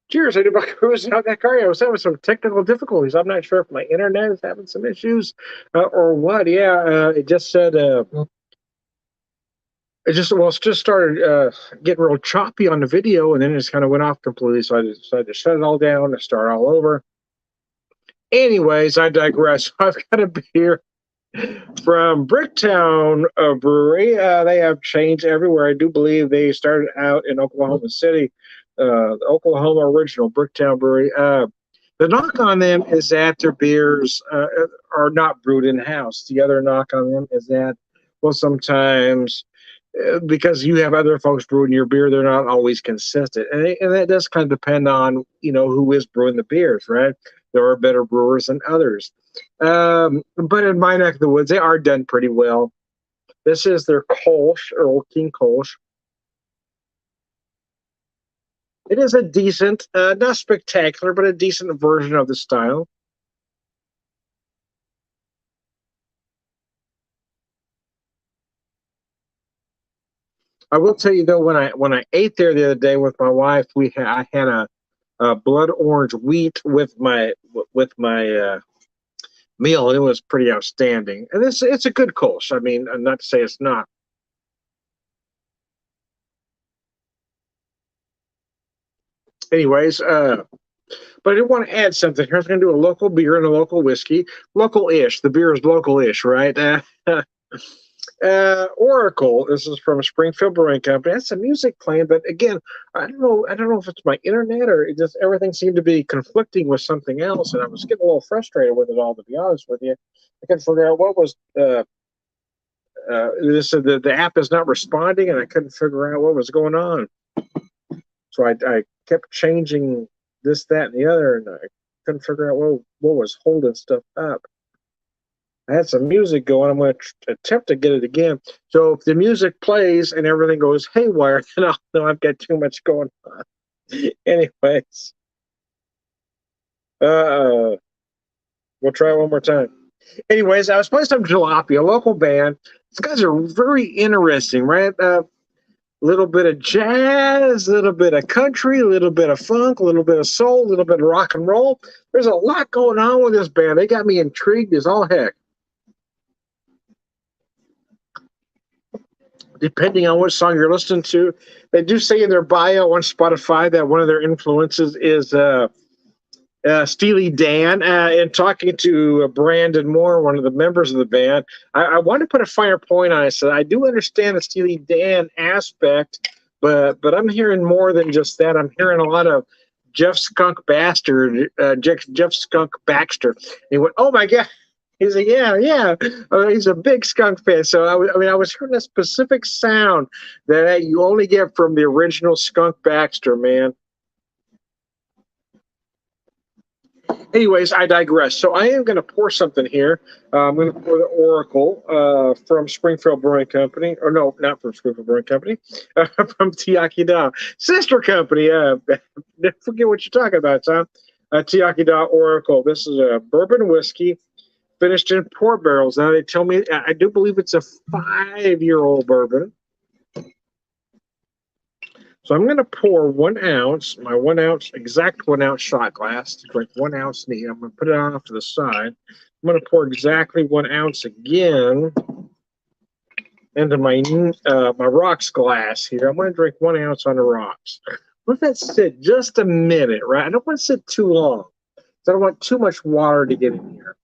Cheers, anybody cruising out that car? I was having some technical difficulties. I'm not sure if my internet is having some issues or what. Yeah, it just said it just started getting real choppy on the video, and then it just kind of went off completely. So I decided to shut it all down and start all over. Anyways, I digress. I've got a beer from Bricktown Brewery. They have changed everywhere. I do believe they started out in Oklahoma City, the Oklahoma original Bricktown Brewery. The knock on them is that their beers are not brewed in house. The other knock on them is that, well, sometimes because you have other folks brewing your beer, they're not always consistent, and that does kind of depend on who is brewing the beers, right? There are better brewers than others, but in my neck of the woods, they are done pretty well. This is their Kolsch, or King Kolsch. It is a decent, not spectacular, but a decent version of the style. I will tell you though, when I ate there the other day with my wife, I had a blood orange wheat with my meal. It was pretty outstanding, and it's a good Kolsch. I mean, not to say it's not. Anyways, but I did want to add something here. I was going to do a local beer and a local whiskey, local-ish. The beer is local-ish, right? Oracle. This is from Springfield Brewing Company. That's a music playing, but again, I don't know. I don't know if it's my internet or it just everything seemed to be conflicting with something else, and I was getting a little frustrated with it all. To be honest with you, I couldn't figure out what was. This the app is not responding, and I couldn't figure out what was going on. So I kept changing this, that, and the other, and I couldn't figure out what was holding stuff up. I had some music going. I'm going to attempt to get it again. So if the music plays and everything goes haywire, then I'll know I've got too much going on. Anyways, uh, we'll try one more time. Anyways, I was playing some Jalopy, a local band. These guys are very interesting, right? Little bit of jazz, a little bit of country, a little bit of funk, a little bit of soul, a little bit of rock and roll. There's a lot going on with this band. They got me intrigued as all heck. Depending on what song you're listening to, they do say in their bio on Spotify that one of their influences is Steely Dan. And talking to Brandon Moore, one of the members of the band, I want to put a finer point on it. So I do understand the Steely Dan aspect, but I'm hearing more than just that. I'm hearing a lot of Jeff Skunk Baxter. And he went, "Oh my God." He's like, yeah, yeah. He's a big skunk fan. So I was hearing a specific sound that you only get from the original Skunk Baxter, man. Anyways, I digress. So I am going to pour something here. I'm going to pour the Oracle from Springfield Brewing Company, or no, not from Springfield Brewing Company, from Tiakida sister company. Forget what you're talking about, Tom. Tiakida Oracle. This is a bourbon whiskey finished in port barrels. Now they tell me I do believe it's a 5-year-old bourbon. So I'm going to pour 1 ounce, my 1 ounce, exact 1 ounce shot glass to drink 1 ounce neat. I'm going to put it off to the side. I'm going to pour exactly 1 ounce again into my rocks glass here. I'm going to drink 1 ounce on the rocks. Let that sit just a minute, right? I don't want to sit too long. I don't want too much water to get in here.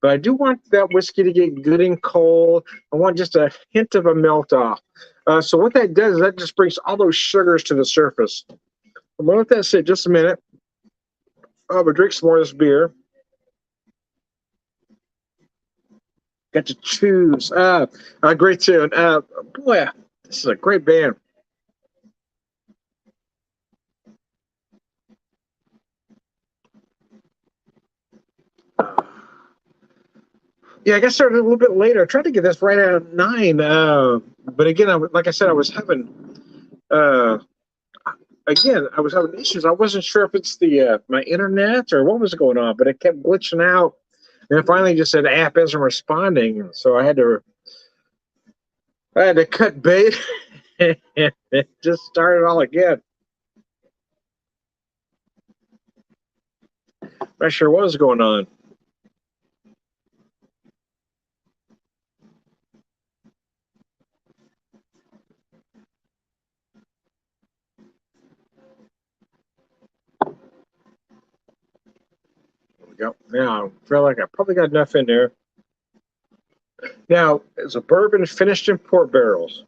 But I do want that whiskey to get good and cold. I want just a hint of a melt off. So what that does is that just brings all those sugars to the surface. I'm going to let that sit just a minute. I'm going to drink some more of this beer. Got to choose. Great tune. Boy, this is a great band. Yeah, I got started a little bit later. I tried to get this right at 9. But again, like I said, I was having uh, I was having issues. I wasn't sure if it's the my internet or what was going on, but it kept glitching out. And it finally just said app isn't responding, so I had to cut bait and just start it all again. Not sure what was going on. There we go. Now, I feel like I probably got enough in there. Now, it's a bourbon finished in port barrels.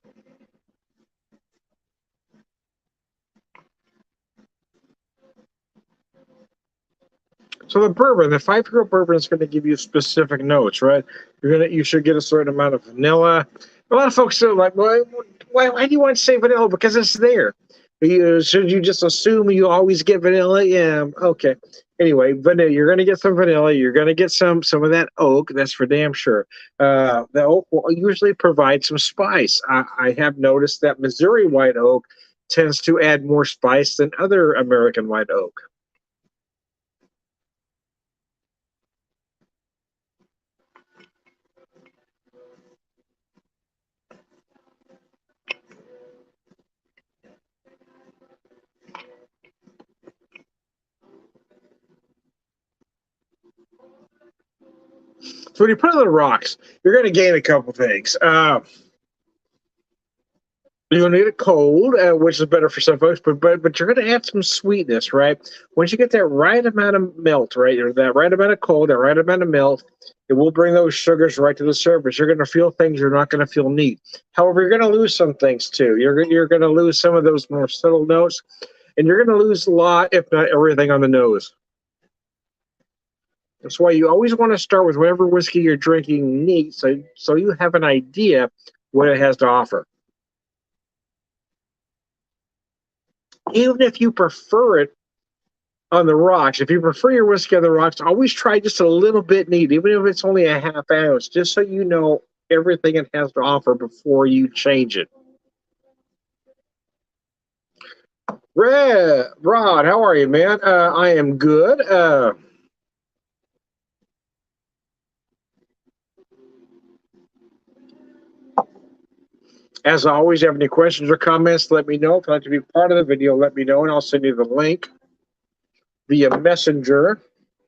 So the bourbon, the 5-year bourbon is going to give you specific notes, right? You should get a certain amount of vanilla. A lot of folks are like, well, why do you want to say vanilla? Because it's there. Should you just assume you always get vanilla? Yeah, okay. Anyway, vanilla. You're going to get some vanilla. You're going to get some of that oak. That's for damn sure. The oak will usually provide some spice. I have noticed that Missouri white oak tends to add more spice than other American white oak. So when you put on the rocks, you're going to gain a couple things. You'll need it cold, which is better for some folks, but you're going to add some sweetness, right? Once you get that right amount of melt, right, or that right amount of cold, that right amount of melt, it will bring those sugars right to the surface. You're going to feel things you're not going to feel neat. However, you're going to lose some things too. You're going to lose some of those more subtle notes, and you're going to lose a lot, if not everything, on the nose. That's why you always want to start with whatever whiskey you're drinking neat, so you have an idea what it has to offer. Even if you prefer it on the rocks, if you prefer your whiskey on the rocks, always try just a little bit neat, even if it's only a half ounce, just so you know everything it has to offer before you change it. Rod, how are you, man? I am good. As always, if you have any questions or comments, let me know. If you'd like to be part of the video, let me know, and I'll send you the link via Messenger.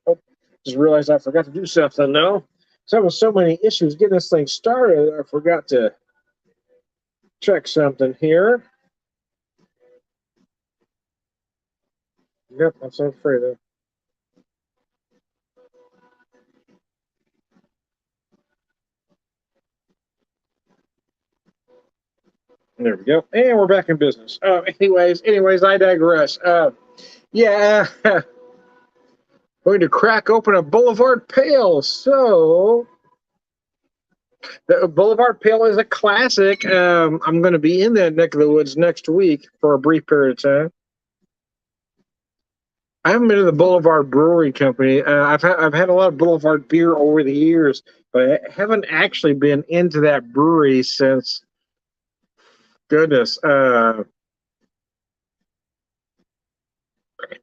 Oh, just realized I forgot to do something now. So with so many issues getting this thing started, I forgot to check something here. Yep, I'm so afraid of. There we go. And we're back in business. Anyways, I digress. Yeah, going to crack open a Boulevard Pale. So the Boulevard Pale is a classic. I'm going to be in that neck of the woods next week for a brief period of time. I haven't been to the Boulevard Brewery Company. I've had a lot of Boulevard beer over the years, but I haven't actually been into that brewery since, goodness,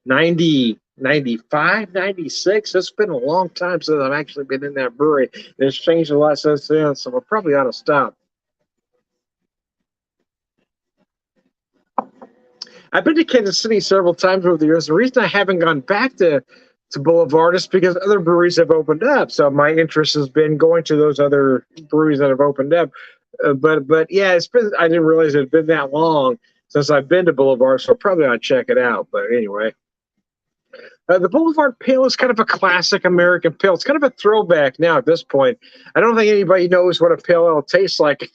90, 95, 96. It's been a long time since I've actually been in that brewery. It's changed a lot since then, so I probably ought to stop. I've been to Kansas City several times over the years. The reason I haven't gone back to Boulevard is because other breweries have opened up. So my interest has been going to those other breweries that have opened up. But yeah, I didn't realize it had been that long since I've been to Boulevard, so probably I'll check it out. But anyway. The Boulevard Pale is kind of a classic American pale. It's kind of a throwback now at this point. I don't think anybody knows what a pale ale tastes like.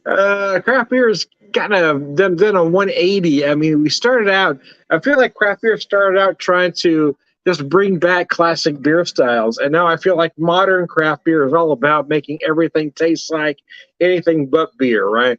Craft beer has kind of done a 180. I mean, I feel like craft beer started out trying to just bring back classic beer styles. And now I feel like modern craft beer is all about making everything taste like anything but beer, right?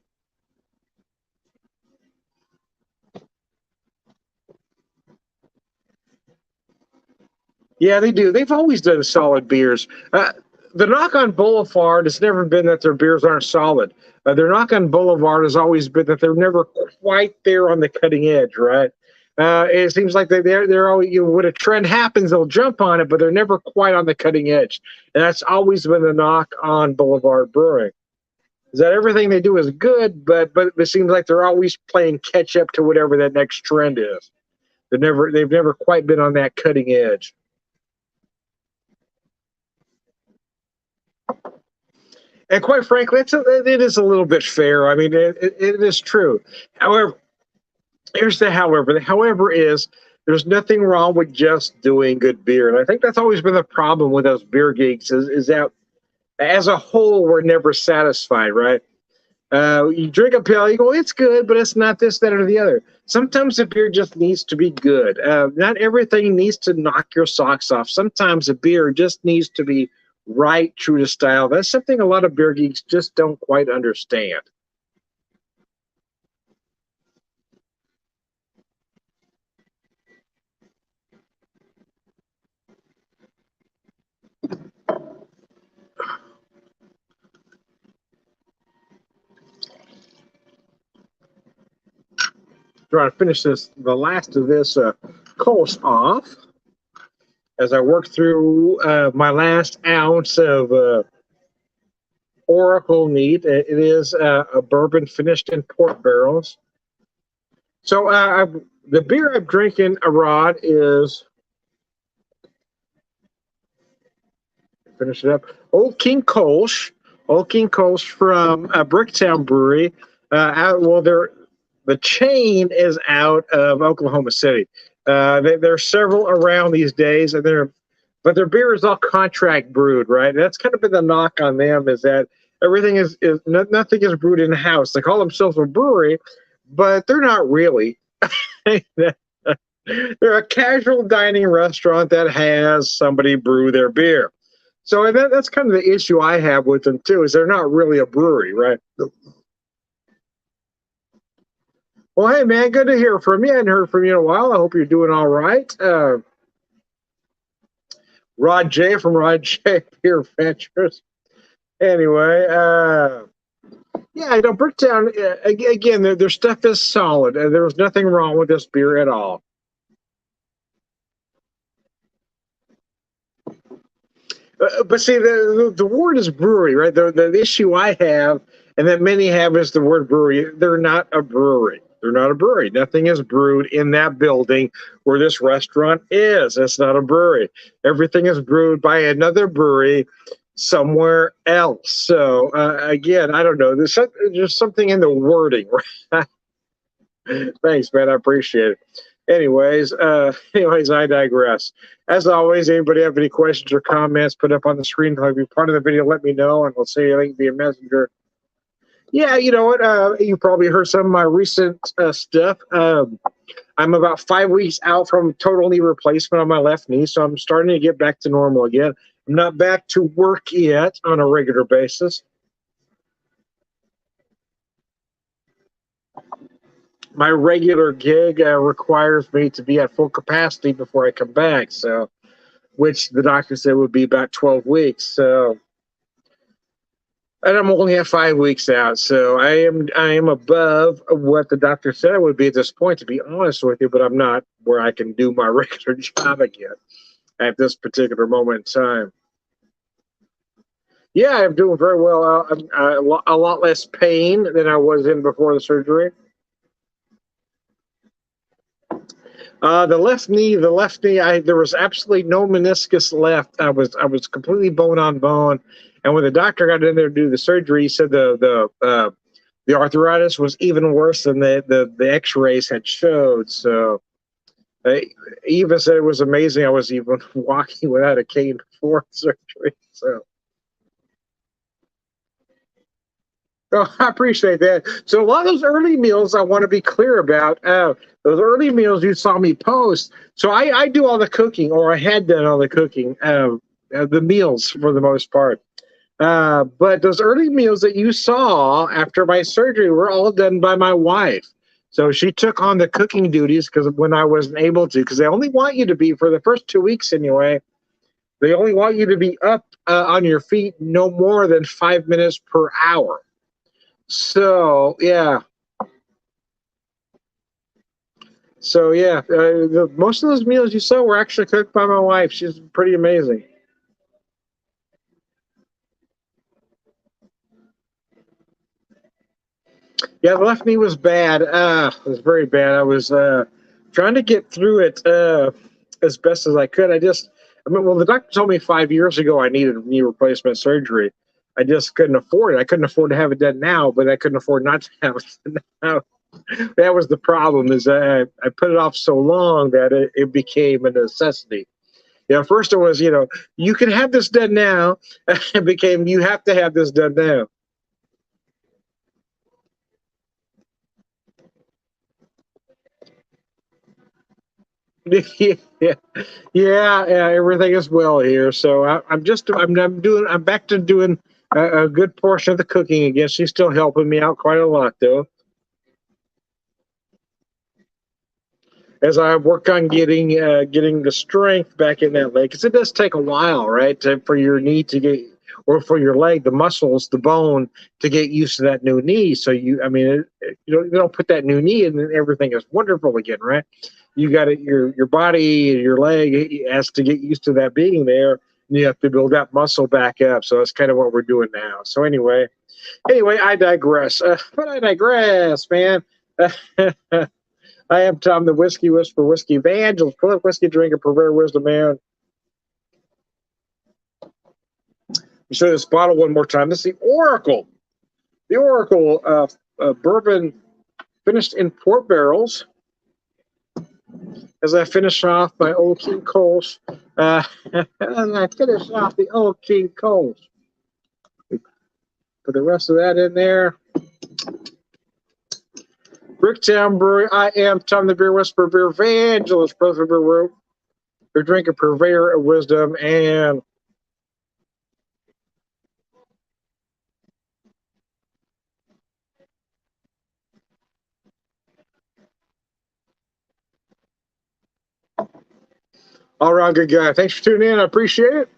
Yeah, they do. They've always done solid beers. The knock on Boulevard has never been that their beers aren't solid. Their knock on Boulevard has always been that they're never quite there on the cutting edge, right? It seems like they're always, when a trend happens, they'll jump on it, but they're never quite on the cutting edge. And that's always been the knock on Boulevard Brewing. Is that everything they do is good, but it seems like they're always playing catch up to whatever that next trend is. They've never quite been on that cutting edge. And quite frankly, it is a little bit fair. I mean, it is true. However, here's the however. The however is there's nothing wrong with just doing good beer. And I think that's always been the problem with us beer geeks is that as a whole, we're never satisfied, right? You drink a pill, you go, it's good, but it's not this, that, or the other. Sometimes the beer just needs to be good. Not everything needs to knock your socks off. Sometimes a beer just needs to be right, true to style. That's something a lot of beer geeks just don't quite understand. Trying to finish the last of this Kolsch off as I work through my last ounce of Oracle neat. It is a bourbon finished in port barrels. So the beer I'm drinking, Rod, is finish it up. Old King Kolsch, from Bricktown Brewery. The chain is out of Oklahoma City. There are several around these days, and but their beer is all contract brewed, right? And that's kind of been the knock on them is that everything is nothing is brewed in house. They call themselves a brewery, but they're not really. They're a casual dining restaurant that has somebody brew their beer. So that's kind of the issue I have with them too, is they're not really a brewery, right? Well, hey man, good to hear from you. I hadn't heard from you in a while. I hope you're doing all right. Rod J from Rod J Beer Ventures. Anyway, yeah, Bricktown, again, their stuff is solid. There was nothing wrong with this beer at all. But see, the word is brewery, right? The issue I have, and that many have, is the word brewery. They're not a brewery. They're not a brewery. Nothing is brewed in that building where this restaurant is. It's not a brewery. Everything is brewed by another brewery somewhere else. So again, I don't know. There's just something in the wording. Thanks, man. I appreciate it. Anyways, I digress. As always, anybody have any questions or comments, put up on the screen. If you be part of the video, let me know, and we'll see you link via messenger. Yeah, you know what? You probably heard some of my recent stuff. I'm about 5 weeks out from total knee replacement on my left knee, so I'm starting to get back to normal again. I'm not back to work yet on a regular basis. My regular gig requires me to be at full capacity before I come back, so which the doctor said would be about 12 weeks. So, and I'm only at 5 weeks out, so I am above what the doctor said I would be at this point, to be honest with you. But I'm not where I can do my regular job again at this particular moment in time. Yeah, I'm doing very well. A lot less pain than I was in before the surgery. The left knee, there was absolutely no meniscus left. I was completely bone on bone. And when the doctor got in there to do the surgery, he said the arthritis was even worse than the X-rays had showed. So he even said it was amazing I was even walking without a cane before surgery. So. Oh, I appreciate that. So a lot of those early meals I want to be clear about. Those early meals you saw me post. So I do all the cooking, or I had done all the cooking, the meals for the most part. But those early meals that you saw after my surgery were all done by my wife. So she took on the cooking duties because when I wasn't able to, because they only want you to be, for the first 2 weeks anyway, they only want you to be up on your feet no more than 5 minutes per hour. So yeah, most of those meals you saw were actually cooked by my wife. She's pretty amazing. Yeah, the left knee was bad. It was very bad. I was trying to get through it as best as I could. Well, the doctor told me 5 years ago I needed knee replacement surgery. I just couldn't afford it. I couldn't afford to have it done now, but I couldn't afford not to have it done now. That was the problem. Is I put it off so long that it became a necessity. First it was, you can have this done now. It became, you have to have this done now. Yeah, yeah, everything is well here. So I'm back to doing a good portion of the cooking again. She's still helping me out quite a lot, though, as I work on getting the strength back in that leg, because it does take a while, right, for your knee to get, or for your leg, the muscles, the bone to get used to that new knee. So you don't put that new knee in and everything is wonderful again, right? You got it, your body, your leg has to get used to that being there. And you have to build that muscle back up. So that's kind of what we're doing now. So anyway, I digress. But I digress, man. I am Tom, the Whiskey Whisperer, Whiskey Evangelist, prolific whiskey drinker, purveyor of wisdom, man. Let me show you this bottle one more time. This is the Oracle. The Oracle bourbon finished in 4 barrels. As I finish off my Old King Coles. As I finish off the Old King Coles. Put the rest of that in there. Bricktown Brewery. I am Tom, the Beer Whisperer, Beer Evangelist, prolific beer drinker, purveyor of wisdom, and all around good guy. Thanks for tuning in. I appreciate it.